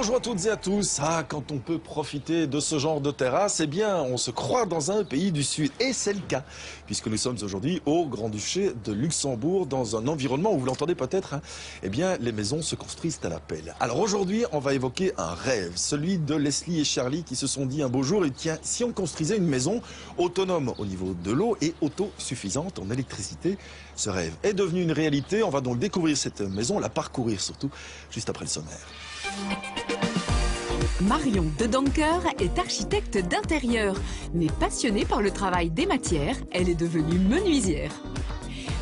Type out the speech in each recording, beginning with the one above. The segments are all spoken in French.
Bonjour à toutes et à tous. Ah, quand on peut profiter de ce genre de terrasse, eh bien, on se croit dans un pays du Sud. Et c'est le cas, puisque nous sommes aujourd'hui au Grand-Duché de Luxembourg, dans un environnement où, vous l'entendez peut-être, eh bien, les maisons se construisent à la pelle. Alors aujourd'hui, on va évoquer un rêve, celui de Leslie et Charlie qui se sont dit un beau jour, et tiens, si on construisait une maison autonome au niveau de l'eau et autosuffisante en électricité, ce rêve est devenu une réalité. On va donc découvrir cette maison, la parcourir surtout, juste après le sommaire. Marion de Donker est architecte d'intérieur, mais passionnée par le travail des matières, elle est devenue menuisière.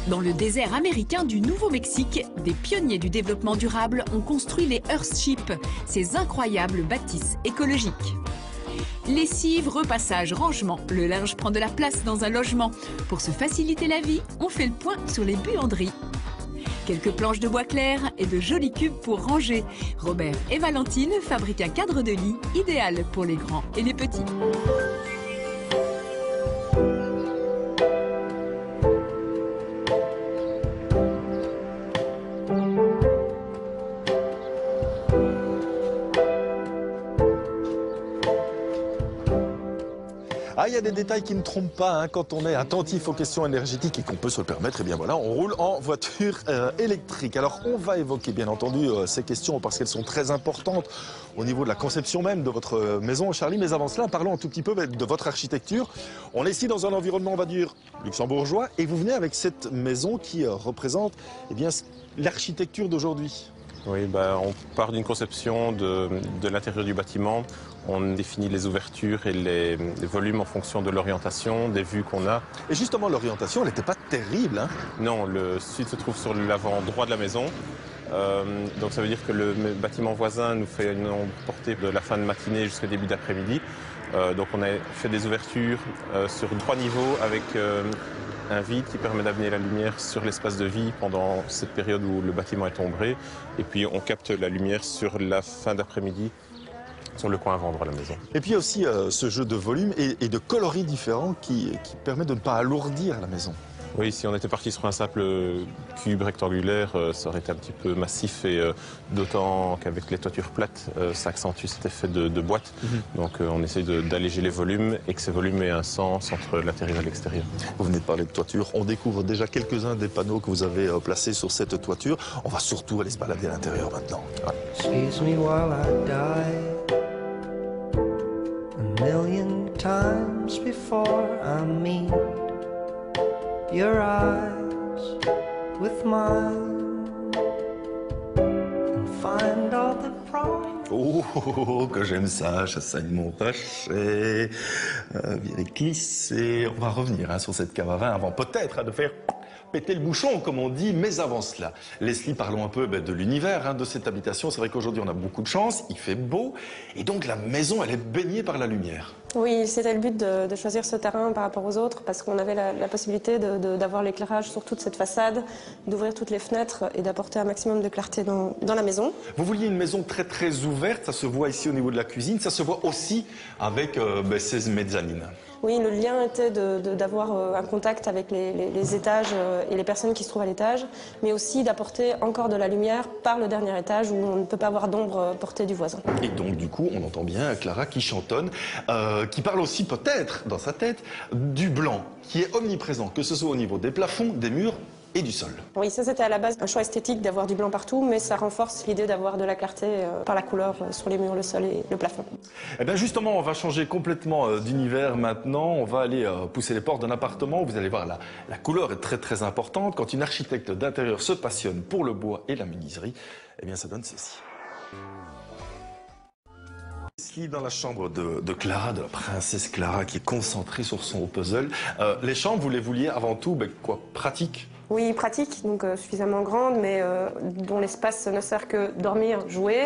Dans le désert américain du Nouveau-Mexique, des pionniers du développement durable ont construit les Earthships, ces incroyables bâtisses écologiques. Lessive, repassage, rangement, le linge prend de la place dans un logement. Pour se faciliter la vie, on fait le point sur les buanderies. Quelques planches de bois clair et de jolis cubes pour ranger. Robert et Valentine fabriquent un cadre de lit idéal pour les grands et les petits. Ah, il y a des détails qui ne trompent pas quand on est attentif aux questions énergétiques et qu'on peut se le permettre. Et bien voilà, on roule en voiture électrique. Alors on va évoquer bien entendu ces questions parce qu'elles sont très importantes au niveau de la conception même de votre maison, Charlie. Mais avant cela, parlons un tout petit peu de votre architecture. On est ici dans un environnement, on va dire, luxembourgeois. Et vous venez avec cette maison qui représente l'architecture d'aujourd'hui. Oui, on part d'une conception de l'intérieur du bâtiment. On définit les ouvertures et les volumes en fonction de l'orientation, des vues qu'on a. Et justement, l'orientation, elle n'était pas terrible. Non, le sud se trouve sur l'avant droit de la maison. Donc ça veut dire que le bâtiment voisin nous fait une ombre portée de la fin de matinée jusqu'au début d'après-midi. Donc on a fait des ouvertures sur 3 niveaux avec un vide qui permet d'amener la lumière sur l'espace de vie pendant cette période où le bâtiment est ombré. Et puis on capte la lumière sur la fin d'après-midi, sur le coin avant droit de la maison. Et puis il y a aussi ce jeu de volume et de coloris différents qui permet de ne pas alourdir la maison. Oui, si on était parti sur un simple cube rectangulaire, ça aurait été un petit peu massif et d'autant qu'avec les toitures plates, ça accentue cet effet de boîte. Donc on essaye d'alléger les volumes et que ces volumes aient un sens entre l'intérieur et l'extérieur. Vous venez de parler de toiture, on découvre déjà quelques-uns des panneaux que vous avez placés sur cette toiture. On va surtout aller se balader à l'intérieur maintenant. Squeeze me while I die a million times before I meet your eyes with mine and find all the promise. Oh, que j'aime ça, Chassagne Montrachet, Viré-Clissé. On va revenir sur cette cave à vin avant peut-être de faire péter le bouchon, comme on dit, mais avant cela. Leslie, parlons un peu de l'univers de cette habitation. C'est vrai qu'aujourd'hui, on a beaucoup de chance, il fait beau, et donc la maison, elle est baignée par la lumière. Oui, c'était le but de choisir ce terrain par rapport aux autres, parce qu'on avait la possibilité d'avoir l'éclairage sur toute cette façade, d'ouvrir toutes les fenêtres et d'apporter un maximum de clarté dans la maison. Vous vouliez une maison très très ouverte, ça se voit ici au niveau de la cuisine, ça se voit aussi avec ces mezzanines. Oui, le lien était d'avoir un contact avec les étages et les personnes qui se trouvent à l'étage, mais aussi d'apporter encore de la lumière par le dernier étage où on ne peut pas avoir d'ombre portée du voisin. Et donc du coup, on entend bien Clara qui chantonne, qui parle aussi peut-être dans sa tête du blanc qui est omniprésent, que ce soit au niveau des plafonds, des murs et du sol. Oui, ça c'était à la base un choix esthétique d'avoir du blanc partout, mais ça renforce l'idée d'avoir de la clarté par la couleur sur les murs, le sol et le plafond. Eh bien justement, on va changer complètement d'univers maintenant. On va aller pousser les portes d'un appartement. Vous allez voir, la couleur est très très importante. Quand une architecte d'intérieur se passionne pour le bois et la menuiserie, eh bien ça donne ceci. Ici, dans la chambre de Clara, de la princesse Clara, qui est concentrée sur son puzzle. Les chambres, vous les vouliez avant tout pratiques? Oui, pratique, donc suffisamment grande, mais dont l'espace ne sert que dormir, jouer.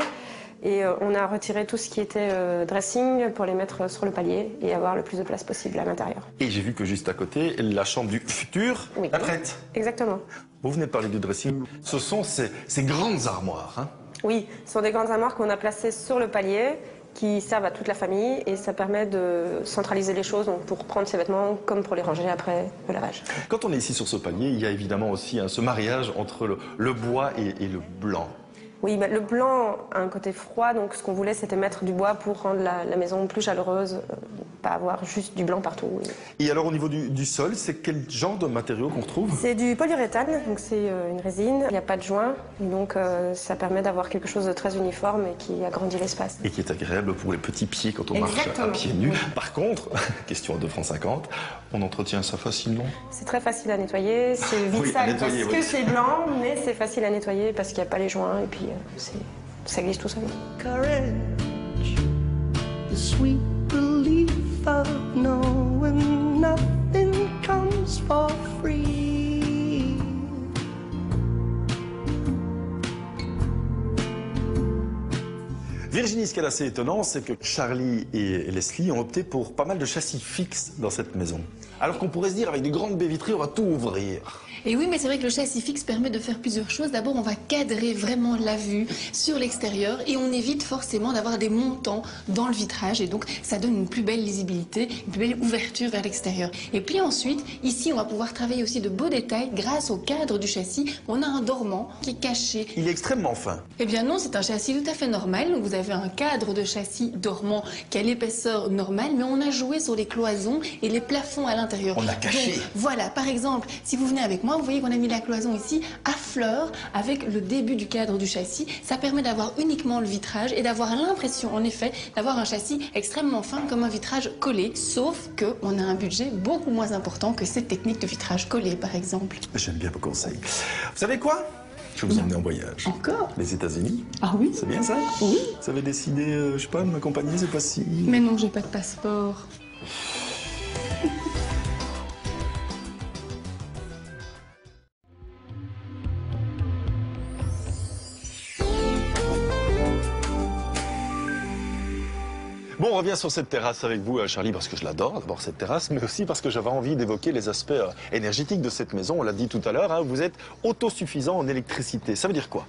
Et on a retiré tout ce qui était dressing pour les mettre sur le palier et avoir le plus de place possible à l'intérieur. Et j'ai vu que juste à côté, la chambre du futur est prête. Exactement. Vous venez de parler du dressing. Ce sont ces grandes armoires. Oui, ce sont des grandes armoires qu'on a placées sur le palier, qui servent à toute la famille et ça permet de centraliser les choses donc pour prendre ses vêtements comme pour les ranger après le lavage. Quand on est ici sur ce palier, il y a évidemment aussi ce mariage entre le bois et le blanc. Oui, bah, le blanc a un côté froid, donc ce qu'on voulait, c'était mettre du bois pour rendre la maison plus chaleureuse, pas avoir juste du blanc partout. Oui. Et alors au niveau du sol, c'est quel genre de matériaux qu'on retrouve? C'est du polyuréthane, donc c'est une résine, il n'y a pas de joint, et donc ça permet d'avoir quelque chose de très uniforme et qui agrandit l'espace. Et qui est agréable pour les petits pieds quand on marche à pieds nus. Par contre, question à 2,50 €, on entretient ça facilement? C'est très facile à nettoyer, c'est vite Oui, à sale nettoyer, parce oui. que c'est blanc, mais c'est facile à nettoyer parce qu'il n'y a pas les joints et puis ça glisse tout seul. Courage, the sweet relief of knowing nothing comes for free. Virginie, ce qui est assez étonnant, c'est que Charlie et Leslie ont opté pour pas mal de châssis fixes dans cette maison. Alors qu'on pourrait se dire, avec des grandes baies vitrées, on va tout ouvrir. Et oui, mais c'est vrai que le châssis fixe permet de faire plusieurs choses. D'abord, on va cadrer vraiment la vue sur l'extérieur et on évite forcément d'avoir des montants dans le vitrage. Et donc, ça donne une plus belle lisibilité, une plus belle ouverture vers l'extérieur. Et puis ensuite, ici, on va pouvoir travailler aussi de beaux détails grâce au cadre du châssis. On a un dormant qui est caché. Il est extrêmement fin. Eh bien non, c'est un châssis tout à fait normal. Donc, vous avez un cadre de châssis dormant qui a l'épaisseur normale, mais on a joué sur les cloisons et les plafonds à l'intérieur. On a caché. Donc, voilà, par exemple, si vous venez avec moi, vous voyez qu'on a mis la cloison ici à fleur avec le début du cadre du châssis. Ça permet d'avoir uniquement le vitrage et d'avoir l'impression, en effet, d'avoir un châssis extrêmement fin comme un vitrage collé, sauf qu'on a un budget beaucoup moins important que cette technique de vitrage collé, par exemple. J'aime bien vos conseils. Vous savez quoi? Je vais vous emmener en voyage. Encore? Les États-Unis. Ah oui? C'est bien ça? Oui. Vous avez décidé, je sais pas, de m'accompagner, c'est pas si... Mais non, j'ai pas de passeport. Bon, on revient sur cette terrasse avec vous, Charlie, parce que je l'adore, d'abord cette terrasse, mais aussi parce que j'avais envie d'évoquer les aspects énergétiques de cette maison. On l'a dit tout à l'heure, hein, vous êtes autosuffisant en électricité. Ça veut dire quoi?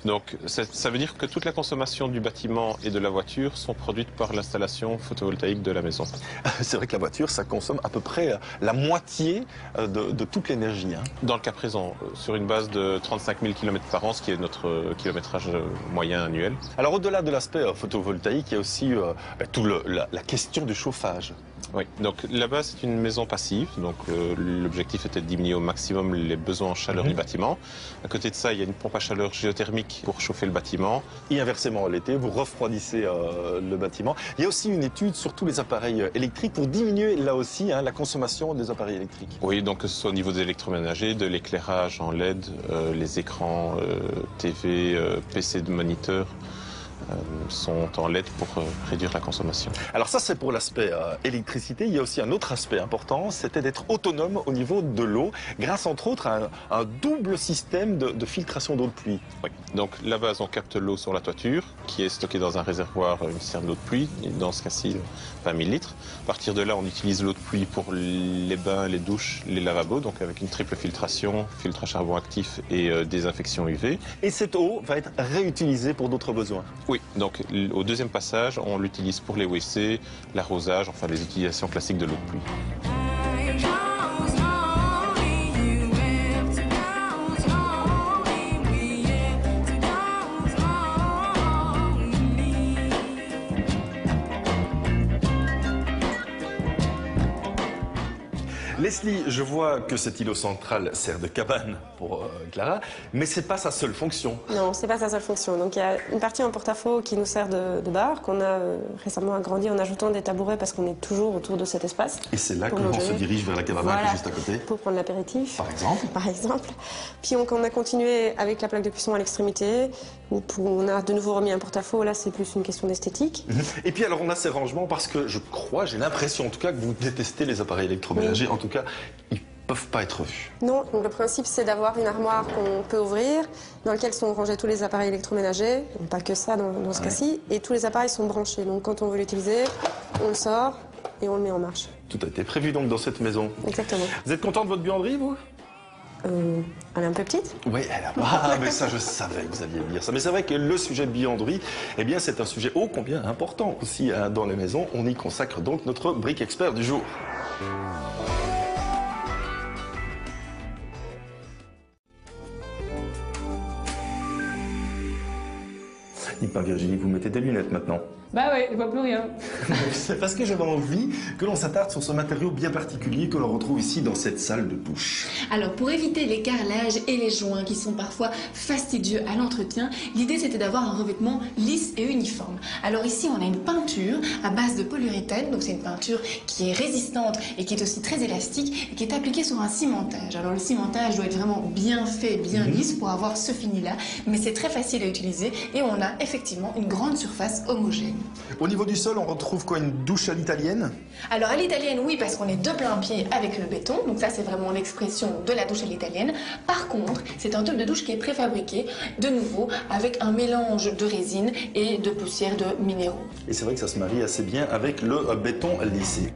Donc ça veut dire que toute la consommation du bâtiment et de la voiture sont produites par l'installation photovoltaïque de la maison. C'est vrai que la voiture, ça consomme à peu près la moitié de toute l'énergie. Hein. Dans le cas présent, sur une base de 35 000 km par an, ce qui est notre kilométrage moyen annuel. Alors au-delà de l'aspect photovoltaïque, il y a aussi toute la question du chauffage. Oui, donc là-bas c'est une maison passive, donc l'objectif était de diminuer au maximum les besoins en chaleur du bâtiment. À côté de ça, il y a une pompe à chaleur géothermique pour chauffer le bâtiment. Et inversement, l'été, vous refroidissez le bâtiment. Il y a aussi une étude sur tous les appareils électriques pour diminuer là aussi la consommation des appareils électriques. Oui, donc que ce soit au niveau des électroménagers, de l'éclairage en LED, les écrans TV, PC de moniteur. Sont en LED pour réduire la consommation. Alors ça, c'est pour l'aspect électricité. Il y a aussi un autre aspect important, c'était d'être autonome au niveau de l'eau, grâce entre autres à un double système de filtration d'eau de pluie. Oui. Donc la base, on capte l'eau sur la toiture, qui est stockée dans un réservoir, une citerne d'eau de pluie, dans ce cas-ci 20 000 litres. À partir de là, on utilise l'eau de pluie pour les bains, les douches, les lavabos, donc avec une triple filtration, filtre à charbon actif et désinfection UV. Et cette eau va être réutilisée pour d'autres besoins. Oui, donc au deuxième passage, on l'utilise pour les WC, l'arrosage, enfin les utilisations classiques de l'eau de pluie. Leslie, je vois que cet îlot central sert de cabane pour Clara, mais c'est pas sa seule fonction. Non, c'est pas sa seule fonction. Donc il y a une partie en porte-à-faux qui nous sert de bar, qu'on a récemment agrandi en ajoutant des tabourets parce qu'on est toujours autour de cet espace. Et c'est là pour que l'on manger. se dirige vers la cabane qui Voilà, est juste à côté. pour prendre l'apéritif. Par exemple. Par exemple. Puis on a continué avec la plaque de cuisson à l'extrémité. On a de nouveau remis un porte-à-faux. Là, c'est plus une question d'esthétique. Et puis alors on a ces rangements parce que je crois, j'ai l'impression en tout cas que vous détestez les appareils électroménagers. Oui. En tout cas, ils peuvent pas être vus. Non, donc le principe c'est d'avoir une armoire qu'on peut ouvrir, dans laquelle sont rangés tous les appareils électroménagers, pas que ça dans ce cas-ci, et tous les appareils sont branchés. Donc quand on veut l'utiliser, on le sort et on le met en marche. Tout a été prévu donc dans cette maison. Exactement. Vous êtes content de votre buanderie, vous? Elle est un peu petite. Oui, ah, mais ça, je savais que vous alliez me dire ça. Mais c'est vrai que le sujet de buanderie, eh bien, c'est un sujet ô combien important aussi hein, dans les maisons. On y consacre donc notre brique expert du jour. Dites-moi Virginie, vous mettez des lunettes maintenant? Bah ouais, je vois plus rien. C'est parce que j'avais envie que l'on s'attarde sur ce matériau bien particulier que l'on retrouve ici dans cette salle de douche. Alors pour éviter les carrelages et les joints qui sont parfois fastidieux à l'entretien, l'idée c'était d'avoir un revêtement lisse et uniforme. Alors ici on a une peinture à base de polyuréthane, donc c'est une peinture qui est résistante et qui est aussi très élastique et qui est appliquée sur un cimentage. Alors le cimentage doit être vraiment bien fait, bien lisse pour avoir ce fini là, mais c'est très facile à utiliser et on a effectivement une grande surface homogène. Au niveau du sol, on retrouve quoi, une douche à l'italienne? Alors à l'italienne, oui, parce qu'on est de plein pied avec le béton, donc ça c'est vraiment l'expression de la douche à l'italienne. Par contre, c'est un tube de douche qui est préfabriqué, de nouveau, avec un mélange de résine et de poussière de minéraux. Et c'est vrai que ça se marie assez bien avec le béton lissé.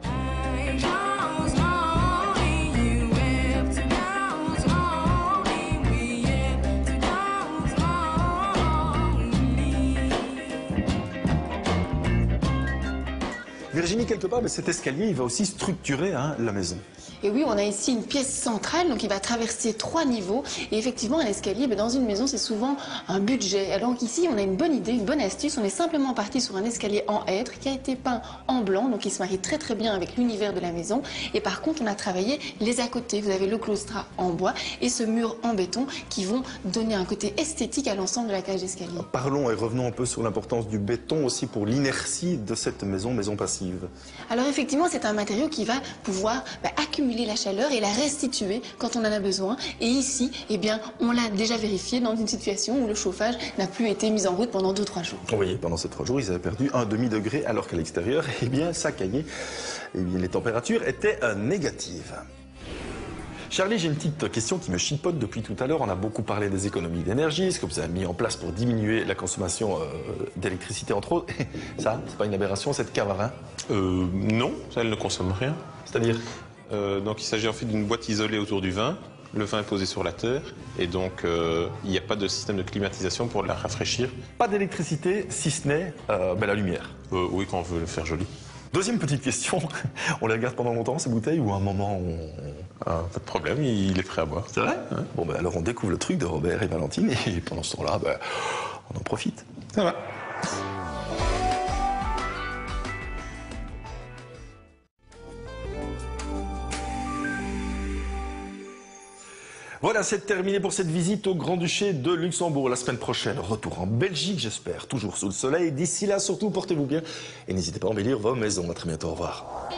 Virginie, quelque part, mais cet escalier, il va aussi structurer la maison. Et oui, on a ici une pièce centrale, donc il va traverser 3 niveaux. Et effectivement, un escalier, dans une maison, c'est souvent un budget. Alors ici, on a une bonne idée, une bonne astuce. On est simplement parti sur un escalier en hêtre qui a été peint en blanc, donc il se marie très très bien avec l'univers de la maison. Et par contre, on a travaillé les à côté. Vous avez le claustrat en bois et ce mur en béton qui vont donner un côté esthétique à l'ensemble de la cage d'escalier. Parlons et revenons un peu sur l'importance du béton aussi pour l'inertie de cette maison passive. Alors effectivement, c'est un matériau qui va pouvoir accumuler la chaleur et la restituer quand on en a besoin. Et ici, eh bien, on l'a déjà vérifié dans une situation où le chauffage n'a plus été mis en route pendant 2-3 jours. Oui, pendant ces 3 jours, ils avaient perdu 1/2 degré, alors qu'à l'extérieur, eh bien, ça caillait. Eh bien, les températures étaient négatives. Charlie, j'ai une petite question qui me chipote depuis tout à l'heure. On a beaucoup parlé des économies d'énergie, ce que vous avez mis en place pour diminuer la consommation d'électricité, entre autres. Ça, c'est pas une aberration, cette cave à vin? Non, ça, elle ne consomme rien. C'est-à-dire? Donc il s'agit en fait d'une boîte isolée autour du vin. Le vin est posé sur la terre et donc il n'y a pas de système de climatisation pour la rafraîchir. Pas d'électricité, si ce n'est la lumière. Oui, quand on veut le faire joli. Deuxième petite question, on les regarde pendant longtemps ces bouteilles ou à un moment Pas de problème, il est prêt à boire. C'est vrai? Ouais. Bon alors on découvre le truc de Robert et Valentine et pendant ce temps-là, on en profite. Ça va. Voilà, c'est terminé pour cette visite au Grand-Duché de Luxembourg. La semaine prochaine, retour en Belgique, j'espère, toujours sous le soleil. D'ici là, surtout, portez-vous bien et n'hésitez pas à embellir vos maisons. À très bientôt, au revoir.